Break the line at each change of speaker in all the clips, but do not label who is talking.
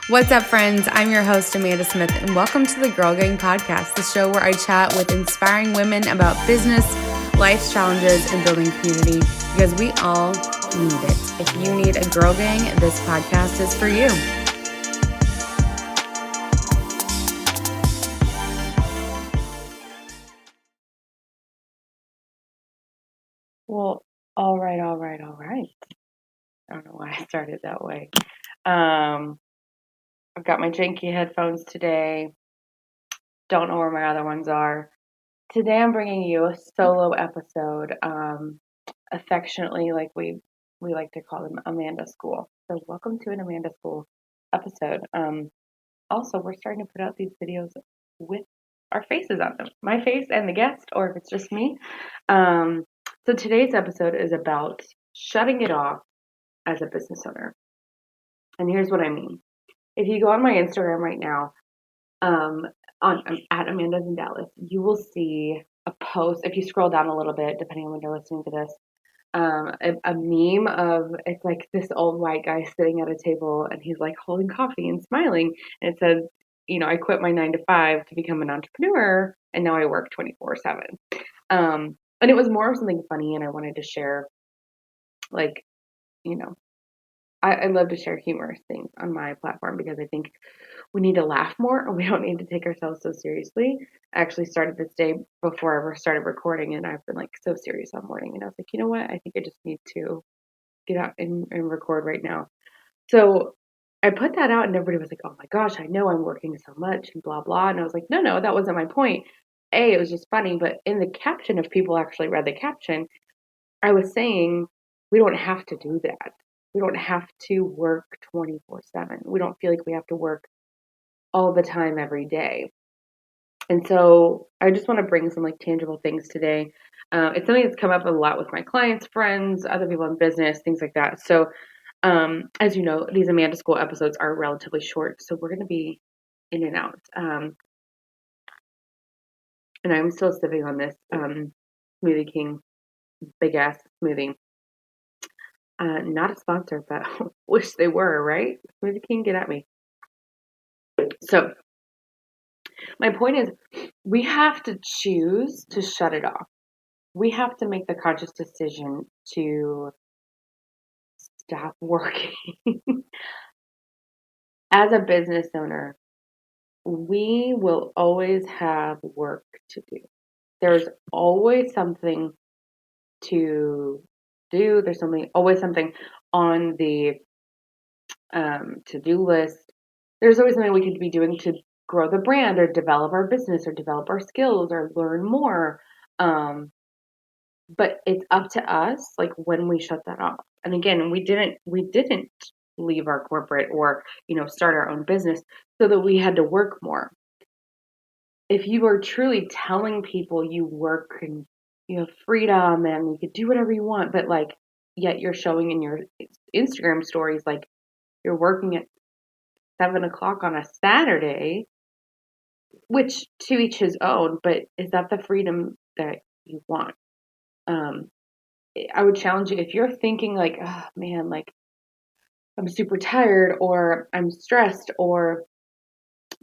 What's up, friends? I'm your host, Amanda Smith, and welcome to the Girl Gang podcast, the show where I chat with inspiring women about business, life's challenges, and building community, because we all need it. If you need a girl gang, this podcast is for you. Well, all right. I don't know why I started that way. I've got my janky headphones today. Don't know where my other ones are. Today I'm bringing you a solo episode, affectionately like we like to call them Amanda School. So welcome to an Amanda School episode. Also, we're starting to put out these videos with our faces on them, my face and the guest, or if it's just me. So today's episode is about shutting it off as a business owner. And here's what I mean. If you go on my Instagram right now, on at Amanda's in Dallas, you will see a post. If you scroll down a little bit, depending on when you're listening to this, a meme of, it's like this old white guy sitting at a table and he's like holding coffee and smiling, and it says, I quit my 9 to 5 to become an entrepreneur, and now I work 24/7. And it was more of something funny, and I wanted to share, like, you know, I love to share humorous things on my platform because I think we need to laugh more, and we don't need to take ourselves so seriously. I actually started this day before I ever started recording, and I've been like so serious all morning. And I was like, you know what? I think I just need to get out and record right now. So I put that out, and everybody was like, oh my gosh, I know I'm working so much and blah, blah. And I was like, no, that wasn't my point. It was just funny. But in the caption, if people actually read the caption, I was saying we don't have to do that. We don't have to work 24/7. We don't feel like we have to work all the time every day. And so I just want to bring some like tangible things today. It's something that's come up a lot with my clients, friends, other people in business, things like that. So as you know, these Amanda School episodes are relatively short, so we're going to be in and out. And I'm still sipping on this Smoothie King big ass smoothie. Not a sponsor, but wish they were, right? Smoothie King, get at me. So my point is, we have to choose to shut it off. We have to make the conscious decision to stop working. As a business owner, we will always have work to do. There's always something to do. There's always something on the to-do list. There's always something we could be doing to grow the brand or develop our business or develop our skills or learn more. But it's up to us, like, when we shut that off. And again, we didn't leave our corporate or, start our own business so that we had to work more. If you are truly telling people you work and you have freedom and you could do whatever you want, but like, yet you're showing in your Instagram stories, like you're working at 7 o'clock on a Saturday, which to each his own, but is that the freedom that you want? I would challenge you, if you're thinking like, oh man, like I'm super tired or I'm stressed or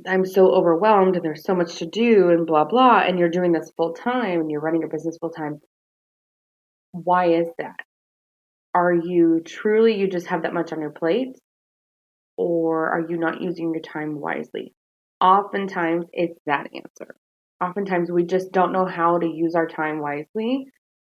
I'm so overwhelmed and there's so much to do and blah, blah, and you're doing this full time and you're running your business full time. Why is that? Are you truly, you just have that much on your plate, or are you not using your time wisely? Oftentimes it's that answer. Oftentimes we just don't know how to use our time wisely.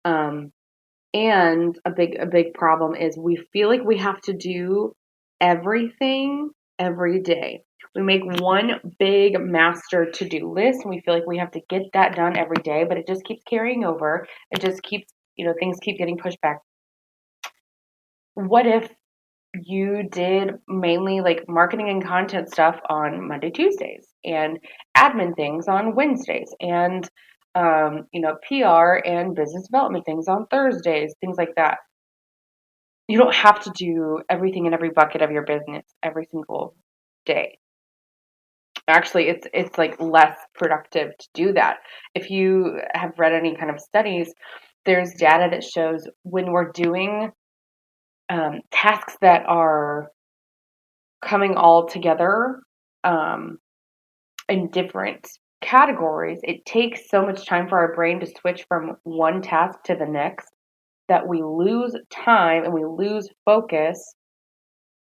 And a big problem is we feel like we have to do everything every day. We make one big master to-do list and we feel like we have to get that done every day, but it just keeps carrying over. It just keeps, things keep getting pushed back. What if you did mainly like marketing and content stuff on Monday, Tuesdays, and admin things on Wednesdays, and PR and business development things on Thursdays, things like that. You don't have to do everything in every bucket of your business every single day. Actually, it's like less productive to do that. If you have read any kind of studies, there's data that shows when we're doing tasks that are coming all together in different categories, it takes so much time for our brain to switch from one task to the next that we lose time and we lose focus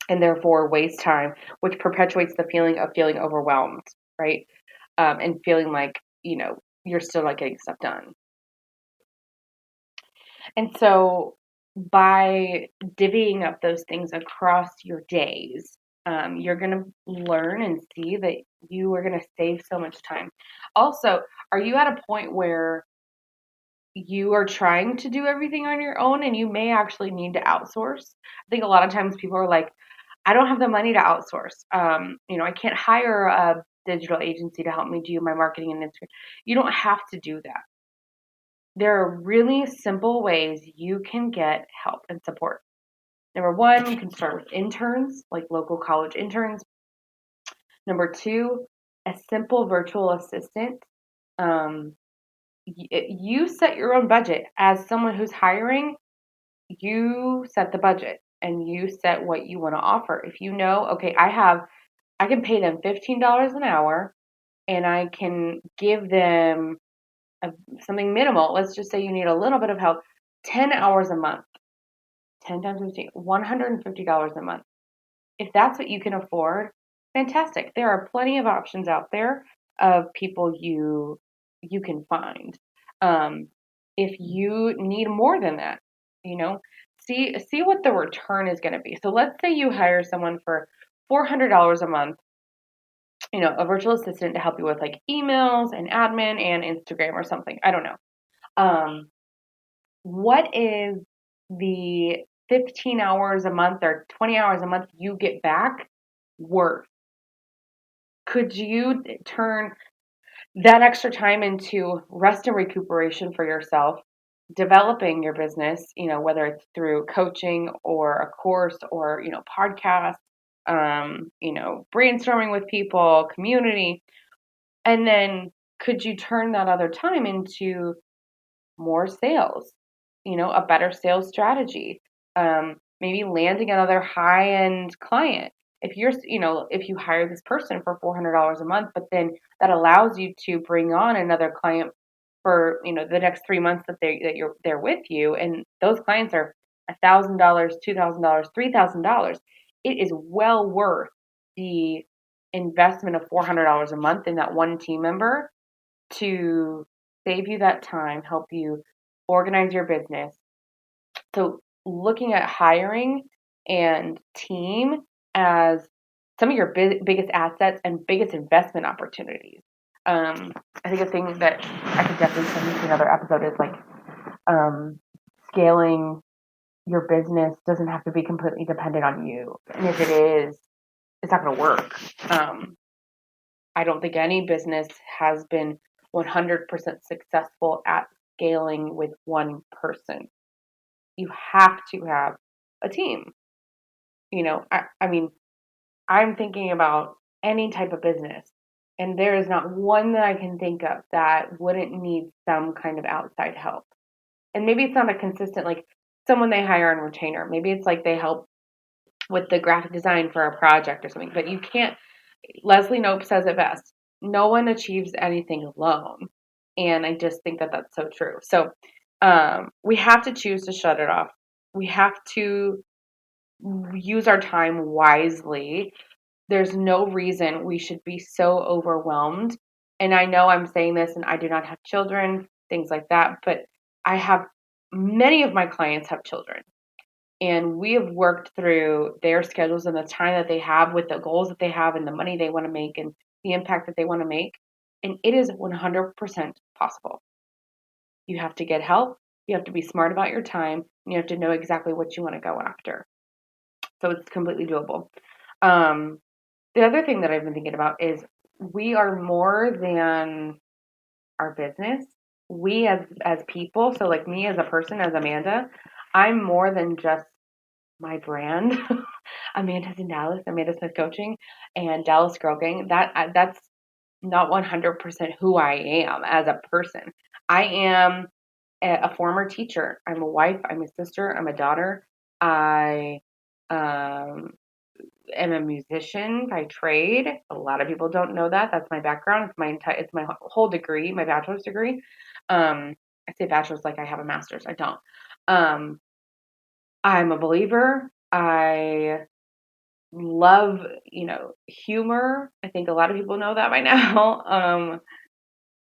and therefore waste time, which perpetuates the feeling of feeling overwhelmed, right? And feeling like, you're still not getting stuff done. And so by divvying up those things across your days, you're going to learn and see that you are going to save so much time. Also, are you at a point where you are trying to do everything on your own and you may actually need to outsource? I think a lot of times people are like, I don't have the money to outsource. I can't hire a digital agency to help me do my marketing and Instagram. You don't have to do that. There are really simple ways you can get help and support. Number one, you can start with interns, like local college interns. Number two, a simple virtual assistant. Um, you set your own budget. As someone who's hiring, you set the budget and you set what you want to offer. If you know, okay, I can pay them $15 an hour and I can give them something minimal. Let's just say you need a little bit of help, 10 hours a month. 10 times 15, $150 a month. If that's what you can afford, fantastic. There are plenty of options out there of people you can find. If you need more than that, see what the return is going to be. So let's say you hire someone for $400 a month, a virtual assistant to help you with like emails and admin and Instagram or something. I don't know. What is the 15 hours a month or 20 hours a month you get back worth? Could you turn that extra time into rest and recuperation for yourself, developing your business, whether it's through coaching or a course or, podcast, brainstorming with people, community, and then could you turn that other time into more sales, a better sales strategy, maybe landing another high-end client. If you hire this person for $400 a month, but then that allows you to bring on another client for, the next 3 months they're with you, and those clients are $1,000, $2,000, $3,000. It is well worth the investment of $400 a month in that one team member to save you that time, help you organize your business. So looking at hiring and team as some of your biggest assets and biggest investment opportunities. I think a thing that I could definitely send you to another episode is like scaling your business doesn't have to be completely dependent on you. And if it is, it's not going to work. I don't think any business has been 100% successful at scaling with one person. You have to have a team. I mean, I'm thinking about any type of business, and there is not one that I can think of that wouldn't need some kind of outside help. And maybe it's not a consistent, like someone they hire on retainer. Maybe it's like they help with the graphic design for a project or something, but you can't. Leslie Knope says it best. No one achieves anything alone. And I just think that that's so true. So we have to choose to shut it off. We have to use our time wisely. There's no reason we should be so overwhelmed. And I know I'm saying this and I do not have children, things like that, but many of my clients have children. And we have worked through their schedules and the time that they have with the goals that they have and the money they want to make and the impact that they want to make. And it is 100% possible. You have to get help. You have to be smart about your time. And you have to know exactly what you want to go after. So it's completely doable. The other thing that I've been thinking about is we are more than our business. We as people, so like me as a person, as Amanda, I'm more than just my brand. Amanda's in Dallas, Amanda Smith Coaching, and Dallas Girl Gang. That's not 100% who I am as a person. I am a former teacher. I'm a wife. I'm a sister. I'm a daughter. I am a musician by trade. A lot of people don't know that. That's my background. It's my whole degree, my bachelor's degree. I say bachelor's like I have a master's. I don't. Um, I'm a believer. I love, humor. I think a lot of people know that by now.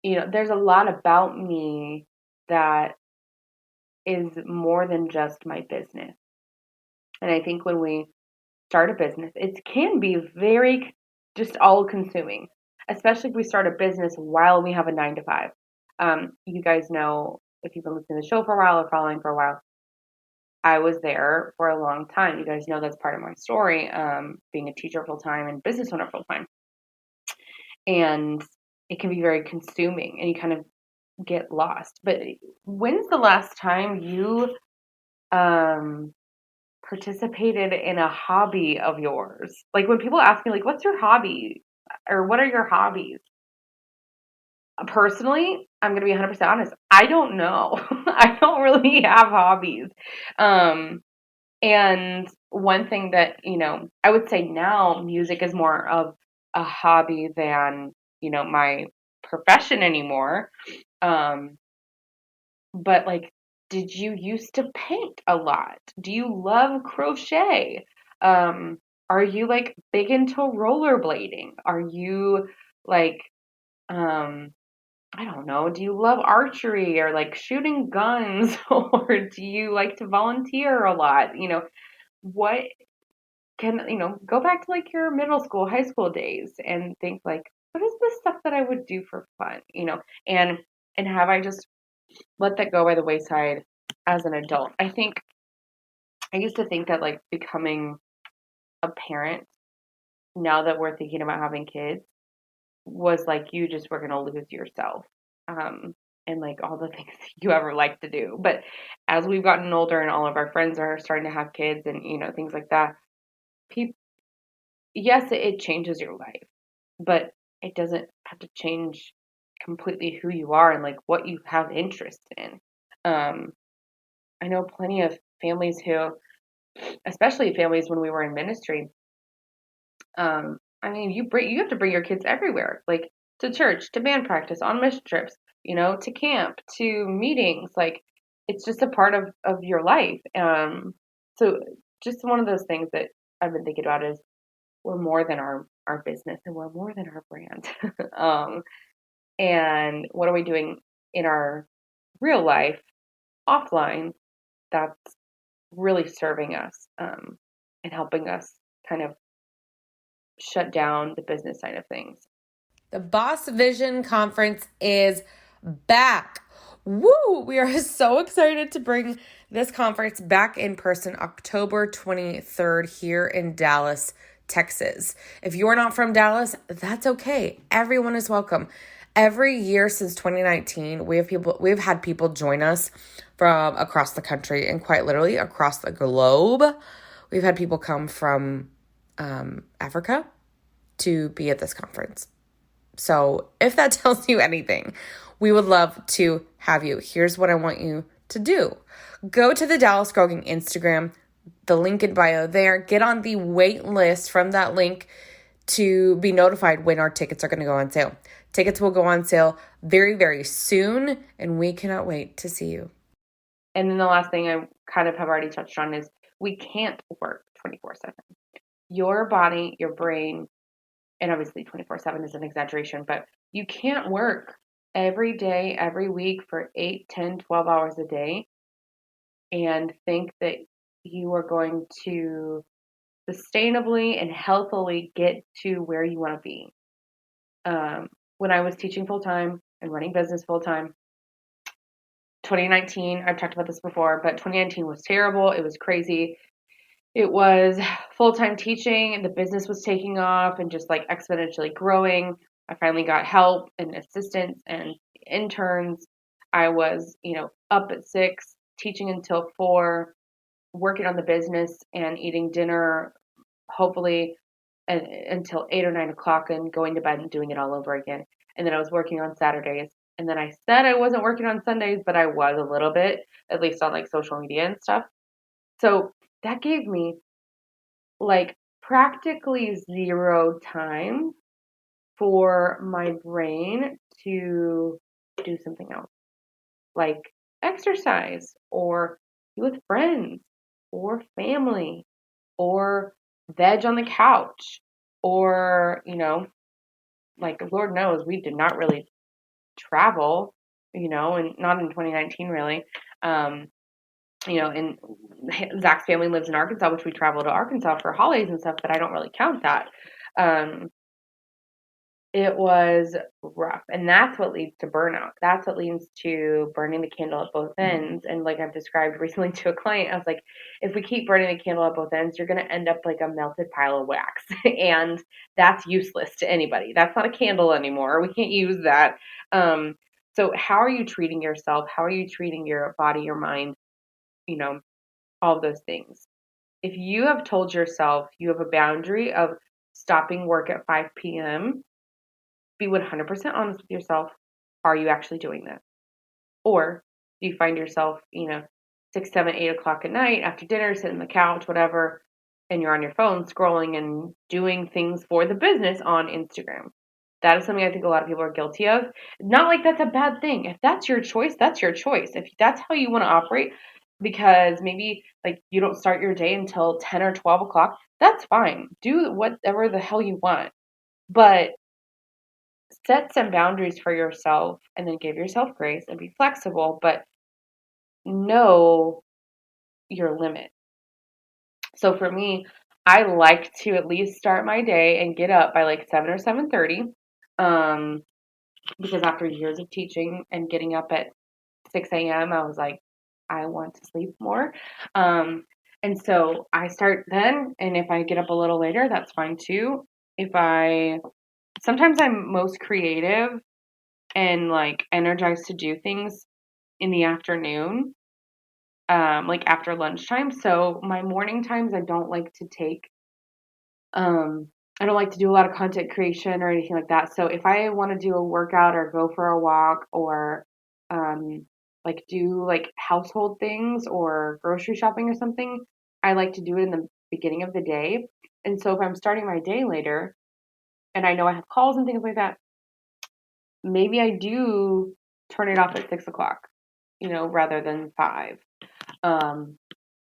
There's a lot about me that is more than just my business. And I think when we start a business, it can be very just all consuming, especially if we start a business while we have a 9 to 5. You guys know, if you've been listening to the show for a while or following for a while, I was there for a long time. You guys know that's part of my story, being a teacher full time and business owner full time. And it can be very consuming and you kind of get lost. But when's the last time you um, participated in a hobby of yours? Like when people ask me, like, what's your hobby? Or what are your hobbies? Personally, I'm going to be 100% honest. I don't know. I don't really have hobbies. Um, and one thing that, I would say now music is more of a hobby than, my profession anymore. Um, but like, did you used to paint a lot? Do you love crochet? Um, are you like big into rollerblading? Are you like, um, I don't know, do you love archery or like shooting guns or do you like to volunteer a lot? What go back to like your middle school, high school days and think like, what is the stuff that I would do for fun? And have I just let that go by the wayside as an adult? I used to think that like becoming a parent, now that we're thinking about having kids, was like you just were gonna lose yourself. And like all the things you ever liked to do. But as we've gotten older and all of our friends are starting to have kids and things like that, people, yes, it changes your life, but it doesn't have to change completely who you are and like what you have interest in. Um, I know plenty of families who, especially families when we were in ministry, I mean, you have to bring your kids everywhere, like to church, to band practice, on mission trips, to camp, to meetings. Like it's just a part of your life. So just one of those things that I've been thinking about is we're more than our business and we're more than our brand. um, and what are we doing in our real life offline that's really serving us, and helping us kind of shut down the business side of things.
The Boss Vision Conference is back. Woo! We are so excited to bring this conference back in person October 23rd here in Dallas, Texas. If you are not from Dallas, that's okay. Everyone is welcome. Every year since 2019, we've had people join us from across the country and quite literally across the globe. We've had people come from Africa to be at this conference. So if that tells you anything, we would love to have you. Here's what I want you to do. Go to the Dallas Girl Gang Instagram, the link in bio there. Get on the wait list from that link to be notified when our tickets are going to go on sale. Tickets will go on sale very, very soon, and we cannot wait to see you.
And then the last thing I kind of have already touched on is we can't work 24/7. Your body, your brain, and obviously 24/7 is an exaggeration, but you can't work every day, every week for 8, 10, 12 hours a day and think that you are going to sustainably and healthily get to where you want to be. When I was teaching full time and running business full time, 2019, I've talked about this before, but 2019 was terrible. It was crazy. It was full-time teaching and the business was taking off and just like exponentially growing. I finally got help and assistants and interns. I was, up at 6, teaching until 4, working on the business and eating dinner, hopefully until 8 or 9 o'clock and going to bed and doing it all over again. And then I was working on Saturdays. And then I said I wasn't working on Sundays, but I was a little bit, at least on like social media and stuff. So that gave me like practically zero time for my brain to do something else, like exercise or be with friends or family or veg on the couch or, like Lord knows we did not really travel, and not in 2019 really. Um, and Zach's family lives in Arkansas, which we travel to Arkansas for holidays and stuff, but I don't really count that. Um, it was rough. And that's what leads to burnout. That's what leads to burning the candle at both ends. And like I've described recently to a client, I was like, if we keep burning the candle at both ends, you're going to end up like a melted pile of wax. And that's useless to anybody. That's not a candle anymore. We can't use that. So how are you treating yourself? How are you treating your body, your mind, you know, all of those things? If you have told yourself you have a boundary of stopping work at 5 p.m., be 100% honest with yourself. Are you actually doing that? Or do you find yourself, 6, 7, 8 o'clock at night after dinner, sitting on the couch, whatever, and you're on your phone scrolling and doing things for the business on Instagram? That is something I think a lot of people are guilty of. Not like that's a bad thing. If that's your choice, that's your choice. If that's how you want to operate, because maybe like you don't start your day until 10 or 12 o'clock, that's fine. Do whatever the hell you want. But set some boundaries for yourself and then give yourself grace and be flexible, but know your limit. So for me, I like to at least start my day and get up by like 7 or 7:30. Because after years of teaching and getting up at 6 a.m., I was like, I want to sleep more. And so I start then, and if I get up a little later, that's fine too. Sometimes I'm most creative and like energized to do things in the afternoon, like after lunchtime. So my morning times, I don't like to do a lot of content creation or anything like that. So if I want to do a workout or go for a walk or like do like household things or grocery shopping or something, I like to do it in the beginning of the day. And so if I'm starting my day later and I know I have calls and things like that, maybe I do turn it off at 6 o'clock, rather than 5. Um,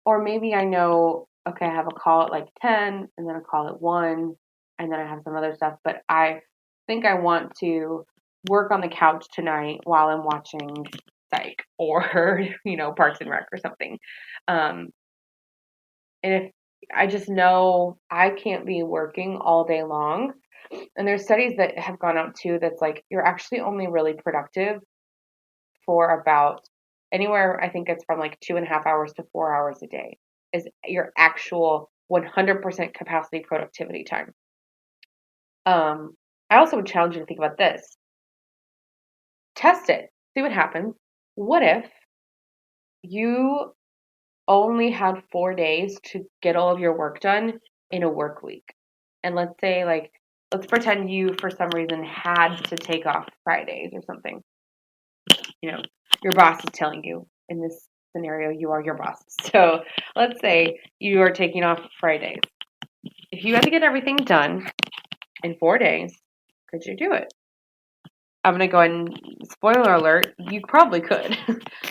or maybe I know, okay, I have a call at like 10 and then a call at 1 and then I have some other stuff, but I think I want to work on the couch tonight while I'm watching Psych or, Parks and Rec or something. Um, and if I just know I can't be working all day long, and there's studies that have gone out too that's like you're actually only really productive for about anywhere, I think it's from like 2.5 hours to 4 hours a day is your actual 100% capacity productivity time. I also would challenge you to think about this. Test it. See what happens. What if you only had 4 days to get all of your work done in a work week? And let's pretend you for some reason had to take off Fridays or something. Your boss is telling you in this scenario, you are your boss. So let's say you are taking off Fridays. If you had to get everything done in 4 days, could you do it? I'm going to go ahead and spoiler alert, you probably could.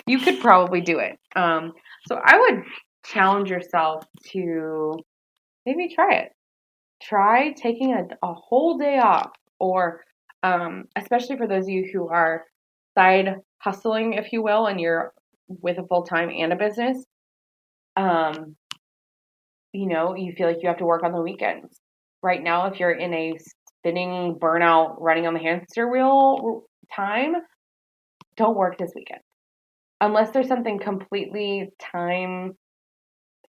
You could probably do it. So I would challenge yourself to maybe try it. Try taking a whole day off, or especially for those of you who are side hustling, if you will, and you're with a full time and a business. You feel like you have to work on the weekends. Right now, if you're in a spinning burnout, running on the hamster wheel time, don't work this weekend. Unless there's something completely time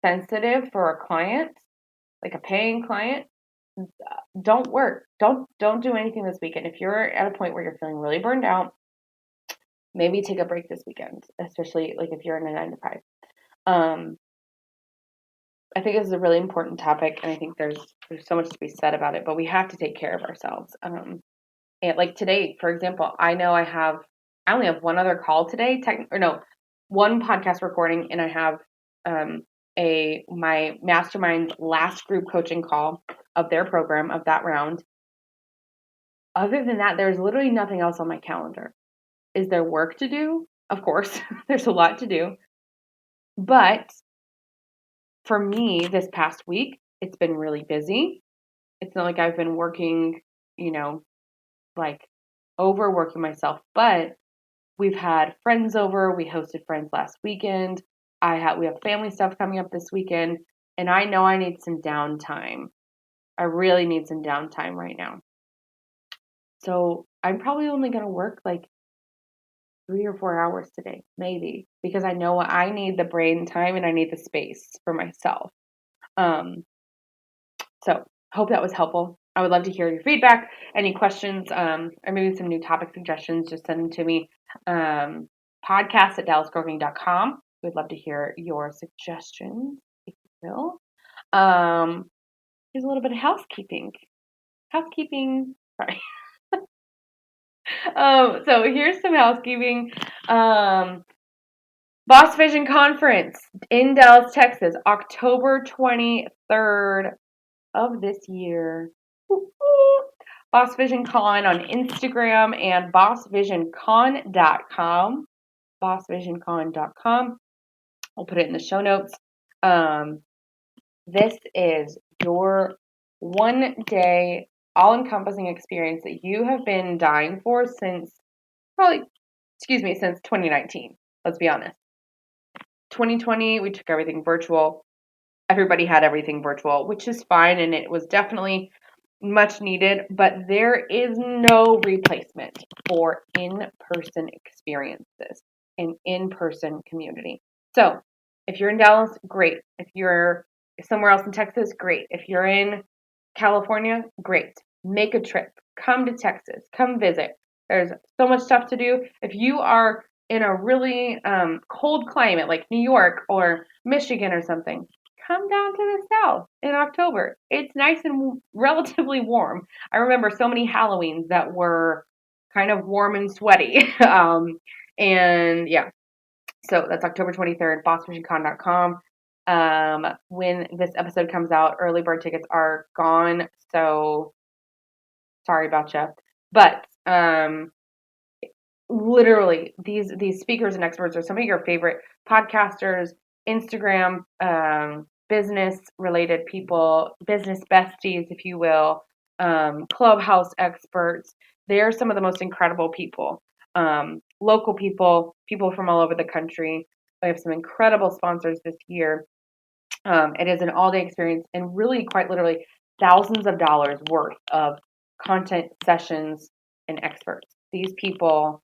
sensitive for a client, like a paying client, don't work. Don't do anything this weekend. If you're at a point where you're feeling really burned out, maybe take a break this weekend, especially like if you're in a 9 to 5. Um, I think this is a really important topic, and I think there's so much to be said about it. But we have to take care of ourselves. And like today, for example, I know I only have one other call today, or no, one podcast recording, and I have my mastermind's last group coaching call of their program, of that round. Other than that, there's literally nothing else on my calendar. Is there work to do? Of course, there's a lot to do. But for me, this past week, it's been really busy. It's not like I've been working, like overworking myself, but we've had friends over. We hosted friends last weekend. We have family stuff coming up this weekend, and I know I need some downtime. I really need some downtime right now. So I'm probably only going to work like 3 or 4 hours today, maybe, because I know I need the brain time and I need the space for myself. So hope that was helpful. I would love to hear your feedback, any questions, or maybe some new topic suggestions. Just send them to me. Podcast@dallasgirlgang.com. We'd love to hear your suggestions, if you will. Here's a little bit of housekeeping. Sorry. So here's some housekeeping. Boss Vision Conference in Dallas, Texas, October 23rd of this year. Boss Vision Con on Instagram and bossvisioncon.com. Bossvisioncon.com. I'll put it in the show notes. This is your one-day all-encompassing experience that you have been dying for since 2019. Let's be honest. 2020, we took everything virtual. Everybody had everything virtual, which is fine, and it was definitely much needed, but there is no replacement for in-person experiences and in-person community. So if you're in Dallas, great. If you're somewhere else in Texas, great. If you're in California, great. Make a trip. Come to Texas. Come visit. There's so much stuff to do. If you are in a really cold climate like New York or Michigan or something, come down to the South in October. It's nice and relatively warm. I remember so many Halloweens that were kind of warm and sweaty. And yeah, so that's October 23rd, bossvisioncon.com. When this episode comes out, early bird tickets are gone. So sorry about you. But literally, these speakers and experts are some of your favorite podcasters, Instagram, business related people, business besties, if you will, Clubhouse experts. They're some of the most incredible people. Local people from all over the country. We have some incredible sponsors this year. It is an all-day experience and really quite literally thousands of dollars worth of content, sessions, and experts. These people,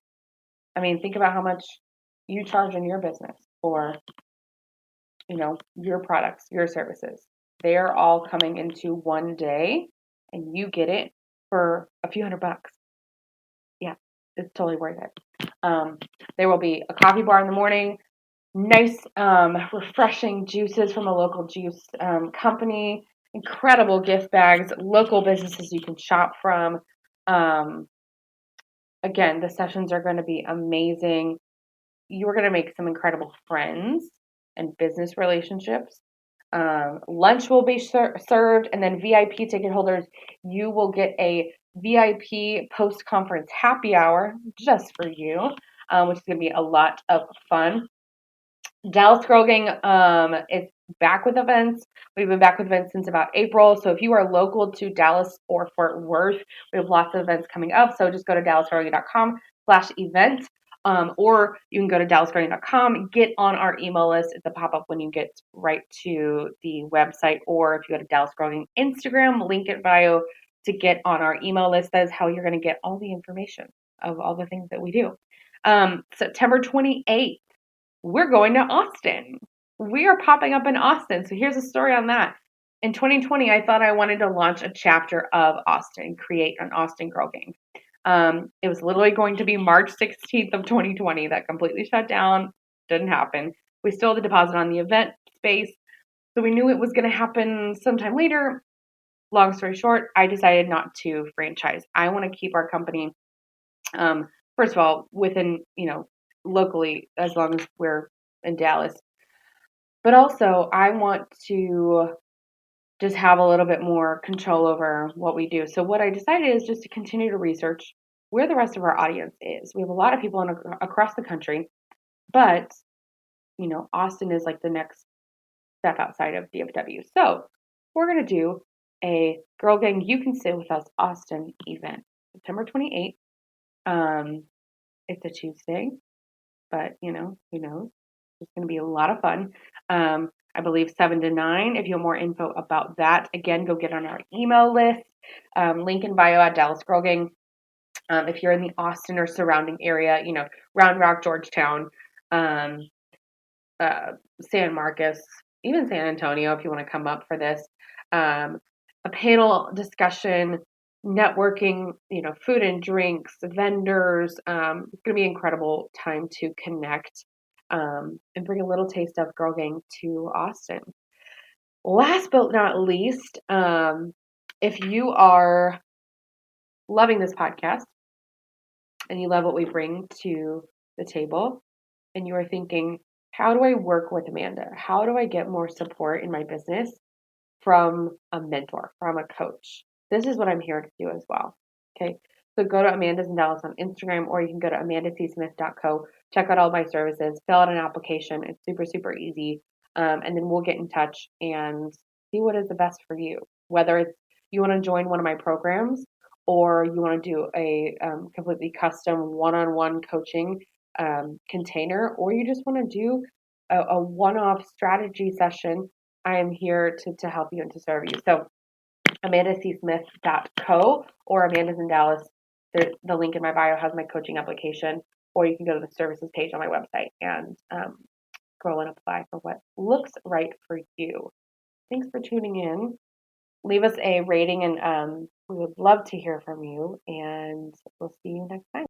I mean, think about how much you charge in your business for, your products, your services. They are all coming into one day and you get it for a few $100. Yeah, it's totally worth it. There will be a coffee bar in the morning, nice, refreshing juices from a local juice company, incredible gift bags, local businesses you can shop from. Again, the sessions are going to be amazing. You're going to make some incredible friends and business relationships. Lunch will be served, and then VIP ticket holders, you will get a VIP post-conference happy hour just for you, which is going to be a lot of fun. Dallas Girl Gang is back with events. We've been back with events since about April. So if you are local to Dallas or Fort Worth, we have lots of events coming up. So just go to dallasgirlgang.com/event. Or you can go to dallasgirlgang.com, get on our email list. It's a pop-up when you get right to the website. Or if you go to Dallas Girl Gang Instagram, link it bio to get on our email list. That is how you're going to get all the information of all the things that we do. September 28th. We're going to Austin. We are popping up in Austin. So here's a story on that. In 2020, I thought I wanted to launch a chapter of Austin, create an Austin Girl Gang. It was literally going to be March 16th of 2020. That completely shut down. Didn't happen. We still had the deposit on the event space. So we knew it was going to happen sometime later. Long story short, I decided not to franchise. I want to keep our company, first of all, within, locally, as long as we're in Dallas. But also, I want to just have a little bit more control over what we do. So what I decided is just to continue to research where the rest of our audience is. We have a lot of people across the country, but Austin is like the next step outside of DFW. So we're gonna do a Girl Gang You Can Sit With Us Austin event, September 28th. It's a Tuesday, but who knows? It's going to be a lot of fun. I believe 7 to 9. If you want more info about that, again, go get on our email list. Link in bio at Dallas Girl Gang. If you're in the Austin or surrounding area, Round Rock, Georgetown, um, San Marcos, even San Antonio, if you want to come up for this. A panel discussion, networking, food and drinks, vendors. It's going to be an incredible time to connect and bring a little taste of Girl Gang to Austin. Last but not least, if you are loving this podcast and you love what we bring to the table and you are thinking, how do I work with Amanda? How do I get more support in my business from a mentor, from a coach? This is what I'm here to do as well. Okay. So go to Amanda's in Dallas on Instagram, or you can go to amandacsmith.co, check out all my services, fill out an application. It's super, super easy. And then we'll get in touch and see what is the best for you. Whether it's you want to join one of my programs or you want to do a completely custom one-on-one coaching container, or you just want to do a one-off strategy session, I am here to help you and to serve you. So amandacsmith.co or Amanda's in Dallas. The link in my bio has my coaching application, or you can go to the services page on my website and scroll and apply for what looks right for you. Thanks for tuning in. Leave us a rating, and we would love to hear from you, and we'll see you next time.